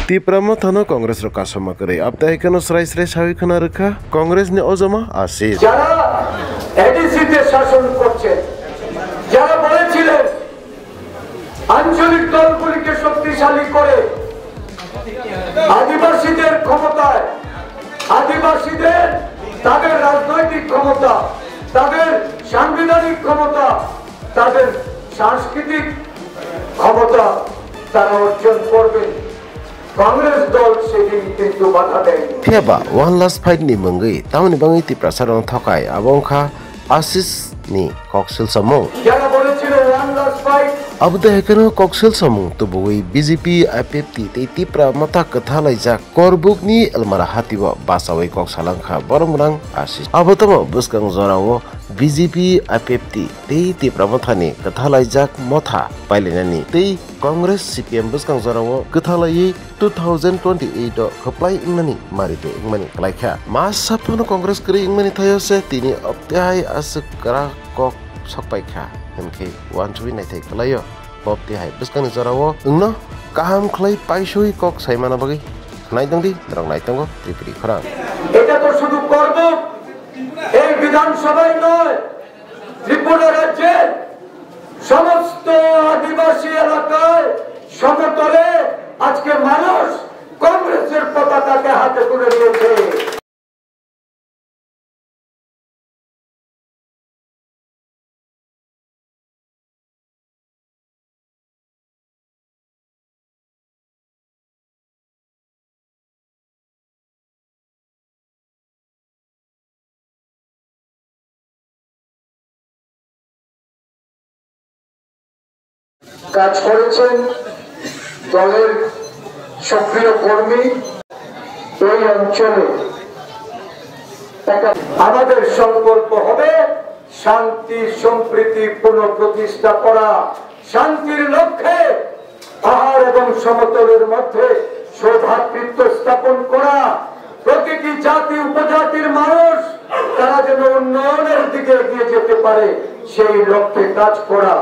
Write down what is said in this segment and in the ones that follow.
Tiprama thano Congress ro kasama kare aptai kano srai sawi khana rakha Congress ne ojama asir যারা এডিসিতে শাসন করছে যারা বলেছিলেন আঞ্চলিক দলগুলিকে শক্তিশালী করে আদিবাসীদের ক্ষমতায় আদিবাসীদের তাদের রাজনৈতিক ক্ষমতা তাদের সাংবিধানিক ক্ষমতা তাদের সাংস্কৃতিক ক্ষমতা তারা অর্জন করবে Congress dol sekin kintu bata dai. Tiaba one last fight ni mengai tamni bangai ti prasarang thokai abongkha asis ni koksil samung. Jara bolechilo one last fight. Abda hekano koksil samung to boi BJP IPP te tipra mata katha laija korbuk ni almara hatiwa basawai koksalangkha boromrang asis. Abotamo buskang zorawo BJP IPP te tipra mata ni katha laija motha pailenani te Congress CPM buskang zorawo katha lai 2028 khaplai ingmani marite ingmani klaikha masa phono Congress kri ingmani thayose tini optai asukra kok sakpaikha hemke 1 nai thai klayo popti hai buskang zorawo ingno kaham khlai paisoi kok saimana bagi nai dongdi drang nai tongo tripuri khara এটা তো শুধু করব এই বিধানসভায় নয় ত্রিপুরা রাজ্যের সমস্ত আদিবাসী এলাকায় সমতলে আজকে মানুষ কংগ্রেসের পতাকাকে হাতে তুলে নিয়েছে কাজ করেছেন দলের সক্রিয় কর্মী এই অঞ্চলে আমাদের সংকল্প হবে শান্তি সম্প্রীতি পুনঃপ্রতিষ্ঠা করা শান্তির লক্ষ্যে পাহাড় এবং সমতলের মধ্যে সৌভ্রাতৃত্ব স্থাপন করা প্রতিটি জাতি উপজাতির মানুষ তারা যেন উন্নয়নের দিকে এগিয়ে যেতে পারে সেই লক্ষ্যে কাজ করা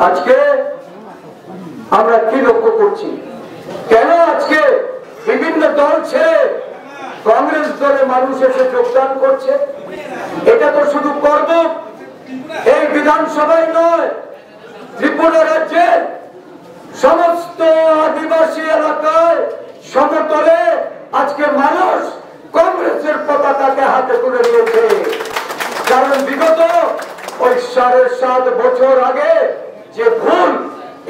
আজকে আমরা কি লক্ষ্য করছি কেন আজকে বিভিন্ন দল ছেড়ে কংগ্রেস দলে মানুষ এসে যোগদান করছে এটা তো শুধু করব এই বিধানসভায় নয় ত্রিপুরা রাজ্যের সমস্ত আদিবাসী এলাকায় সমতলে আজকে মানুষ কংগ্রেসের পতাকাকে হাতে তুলে নিয়েছে কারণ বিগত ওই 7.5 বছর আগে যে ভুল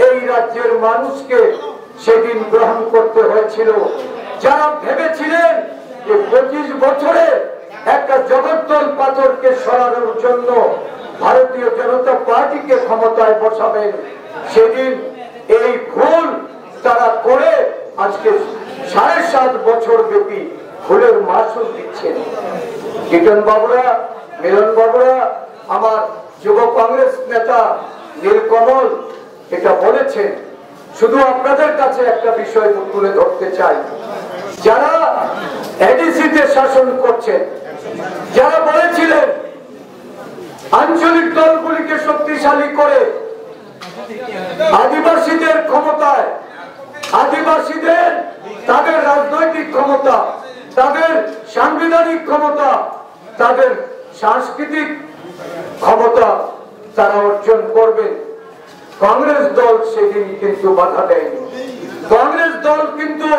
এই রাজ্যের মানুষকে সেদিন গ্রহণ করতে হয়েছিল যারা ভেবেছিলেন যে 25 বছরে একটা জগদ্দল পাথরকে সরানোর জন্য ভারতীয় জনতা পার্টিকে ক্ষমতায় বসাবেন সেদিন এই ভুল তারা করে আজকে 7.5 বছর ব্যাপী ভুলের মাসুল দিচ্ছেন কিটন বাবুরা মিলন বাবুরা আমার যুব কংগ্রেস নেতা নীলকমল এটা বলেছেন শুধু আপনাদের কাছে একটা বিষয় তুলে ধরতে চাই যারা এডিসিতে শাসন করছেন যারা বলেছিলেন আঞ্চলিক দলগুলিকে শক্তিশালী করে আদিবাসীদের ক্ষমতায় আদিবাসীদের তাদের রাজনৈতিক ক্ষমতা তাদের সাংবিধানিক ক্ষমতা তাদের সাংস্কৃতিক ক্ষমতা তারা অর্জন করবে কংগ্রেস দল সেদিন কিন্তু বাধা দেয়নি কংগ্রেস দল কিন্তু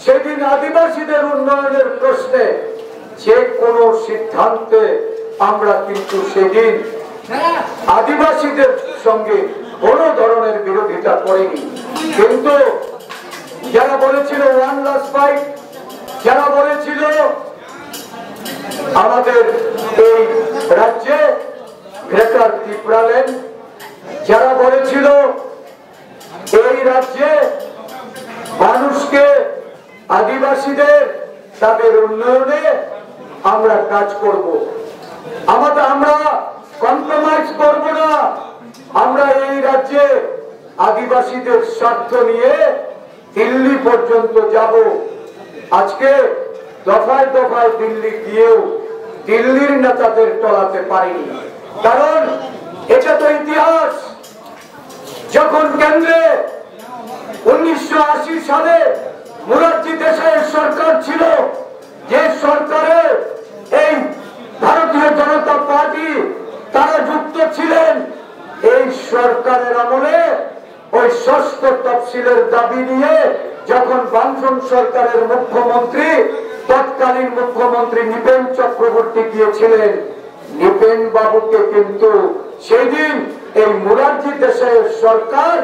সেদিন আদিবাসীদের উন্নয়নের প্রশ্নে যে কোনো সিদ্ধান্তে আমরা কিন্তু সেদিন আদিবাসীদের সঙ্গে কোন ধরনের বিরোধিতা করিনি কিন্তু যারা বলেছিল ওয়ান লাস্ট ফাইট যারা বলেছিল আমাদের এই রাজ্যে গ্রেটার ত্রিপুরা ল্যান্ড যারা বলেছিল এই রাজ্যে মানুষকে আদিবাসীদের তাদের উন্নয়নে আমরা কাজ করব আমরা কম্প্রোমাইজ করব না আমরা এই রাজ্যে আদিবাসীদের স্বার্থ নিয়ে দিল্লি পর্যন্ত যাব আজকে দফায় দফায় দিল্লি গিয়েও দিল্লির নেতাদের টলাতে পারিনি কারণ এটা তো ইতিহাস যখন কেন্দ্রে 1980 সালে তফসিলের দাবি নিয়ে যখন বামফ্রন্ট সরকারের মুখ্যমন্ত্রী তৎকালীন মুখ্যমন্ত্রী নৃপেন চক্রবর্তী গিয়েছিলেন, নৃপেন বাবুকে কিন্তু সেদিন এই মোরারজি দেশাইয়ের সরকার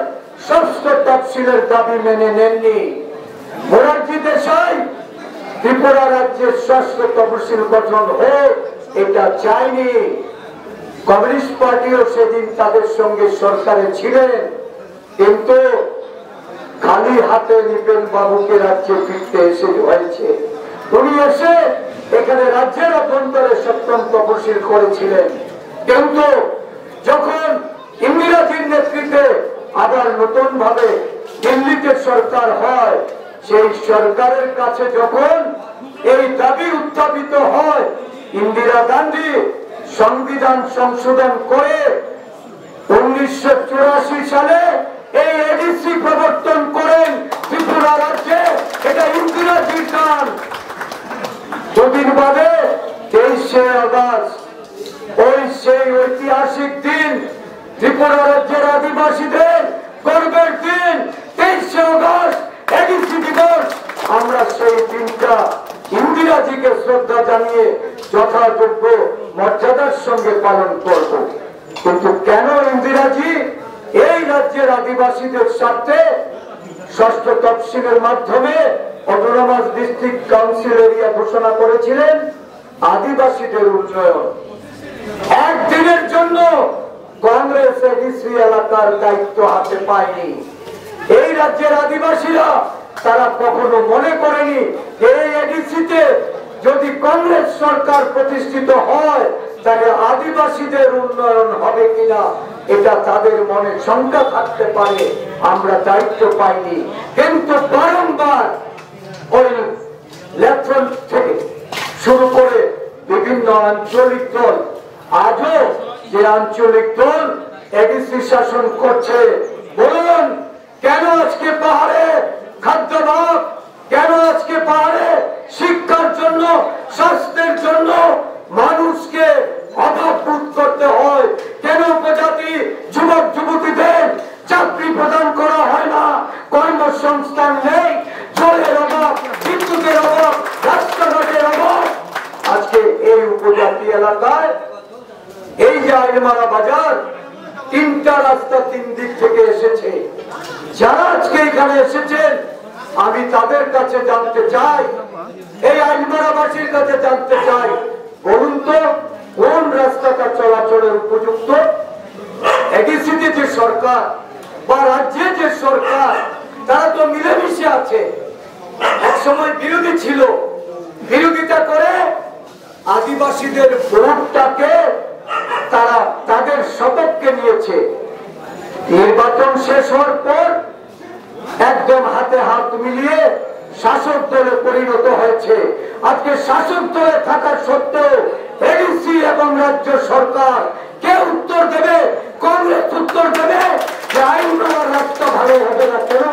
ষষ্ঠ তফসিলের দাবি মেনে নেননি। মোরারজি দেশাই ত্রিপুরা রাজ্যের ষষ্ঠ তফসিল গঠন হোক এটা চায়নি। কমিউনিস্ট পার্টিও সেদিন তাদের সঙ্গে সরকারে ছিলেন, কিন্তু খালি হাতে নৃপেন বাবুকে রাজ্যে ফিরতে হয়েছে। উনি এসে এখানে রাজ্যের অভ্যন্তরে সপ্তম তফসিল করেছিলেন, কিন্তু যখন ইন্দিরাজির নেতৃত্বে আবার নতুন ভাবে দিল্লিতে সরকার হয়, সেই সরকারের কাছে যখন এই দাবি উত্থাপিত হয়, ইন্দিরা গান্ধী সংবিধান সংশোধন করে 1984 সালে এই এডিসি প্রবর্তন করেন ত্রিপুরা রাজ্যে। এটা ইন্দিরাজির দান। দুদিন বাদে 23শে আগস্ট, ওই সেই ঐতিহাসিক দিন, ত্রিপুরা রাজ্যের আদিবাসীদের গর্বের দিন 23শে আগস্ট এডিসি দিবস। আমরা সেই দিনটা ইন্দিরাজিকে শ্রদ্ধা জানিয়ে যথাযোগ্য মর্যাদার সঙ্গে পালন করব। কিন্তু কেন ইন্দিরাজি এই রাজ্যের আদিবাসীদের স্বার্থে ষষ্ঠ তফসিলের মাধ্যমে অটোনমাস ডিস্ট্রিক্ট কাউন্সিল এরিয়া ঘোষণা করেছিলেন? আদিবাসীদের উন্নয়ন। একদিনের জন্য কংগ্রেস এডিসি এলাকার দায়িত্ব হাতে পায়নি। এই রাজ্যের আদিবাসীরা তারা কখনো মনে করেনি এই এডিসিতে যদি কংগ্রেস সরকার প্রতিষ্ঠিত হয় তাহলে আদিবাসীদের উন্নয়ন হবে কিনা, এটা তাদের মনে শঙ্কা থাকতে পারে। আমরা দায়িত্ব পাইনি, কিন্তু বারংবার ওই লেফট থেকে শুরু করে বিভিন্ন আঞ্চলিক দল, আজও যে আঞ্চলিক দল এডিসি শাসন করছে, বলুন কেন আজকে পাহাড়ে খাদ্যাভাব, কেন আজকে পাহাড়ে শিক্ষার জন্য, স্বাস্থ্যের জন্য মানুষকে অভাব বোধ করতে হয়? কেন উপজাতি যুবক যুবতীদের চাকরি প্রদান করা হয় না? কর্মসংস্থান নেই, জলের অভাব, বিদ্যুতের অভাব, রাস্তাঘাটের অভাব। আজকে এই উপজাতি এলাকায় এই যে আইনমারা বাজার, তিনটা রাস্তা তিন দিক থেকে এসেছে। যারা আজকে এখানে এসেছেন আমি তাদের কাছে জানতে চাই, এই আইনমারাবাসীর কাছে জানতে চাই, বলুন তো কোন রাস্তাটা চলাচলের উপযুক্ত? এডিসিতে যে সরকার বা রাজ্যে যে সরকার তারা তো মিলেমিশে আছে। এক সময় বিরোধী ছিল, বিরোধিতা করে আদিবাসীদের ভোটটাকে তারা তাদের সপক্ষে নিয়েছে। নির্বাচন শেষ হওয়ার পর একদম হাতে হাত মিলিয়ে শাসক দলে পরিণত হয়েছে। আজকে শাসক দলে থাকা সত্ত্বেও এডিসি এবং রাজ্য সরকার কে উত্তর দেবে? কংগ্রেস উত্তর দেবে যে আইন করার রাস্তা ভালো হবে না। কেন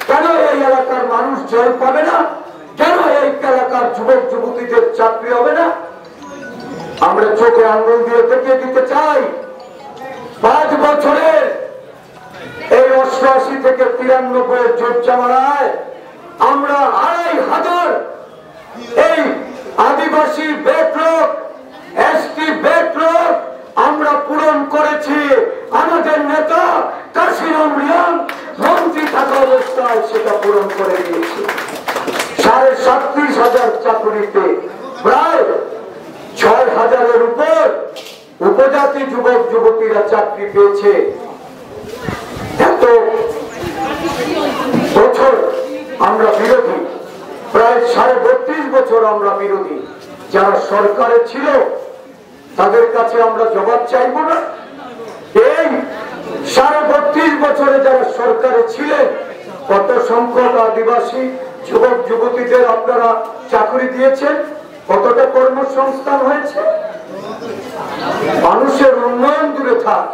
কেন এই এলাকার মানুষ জয় পাবে না? কেন এই এলাকার যুবক যুবতীদের চাকরি হবে না? আমরা চোখে আঙ্গুল দিয়ে দেখিয়ে দিতে চাই, 5 বছরের এই 88 থেকে 93 জোট চামারায় আমরা 2500 এই আদিবাসী বেটরক, এসটি বেটরক আমরা পূরণ করেছি। আমাদের নেতা কাশিরাম রিয়াং মন্ত্রী থাকা অবস্থায় সেটা পূরণ করে দিয়েছে। 37,500 চাকরিতে প্রায় 6,000-এর উপর উপজাতি যুবক যুবতীরা চাকরি পেয়েছে। এত বছর আমরা বিরোধী, প্রায় 32.5 বছর আমরা বিরোধী। যারা সরকারে ছিল তাদের কাছে আমরা জবাব চাইব না? এই 32.5 বছরে যারা সরকারে ছিলেন কত সংখ্যক আদিবাসী যুবক যুবতীদের আপনারা চাকরি দিয়েছেন? কতটা কর্মসংস্থান হয়েছে? মানুষের উন্নয়ন দূরে থাক,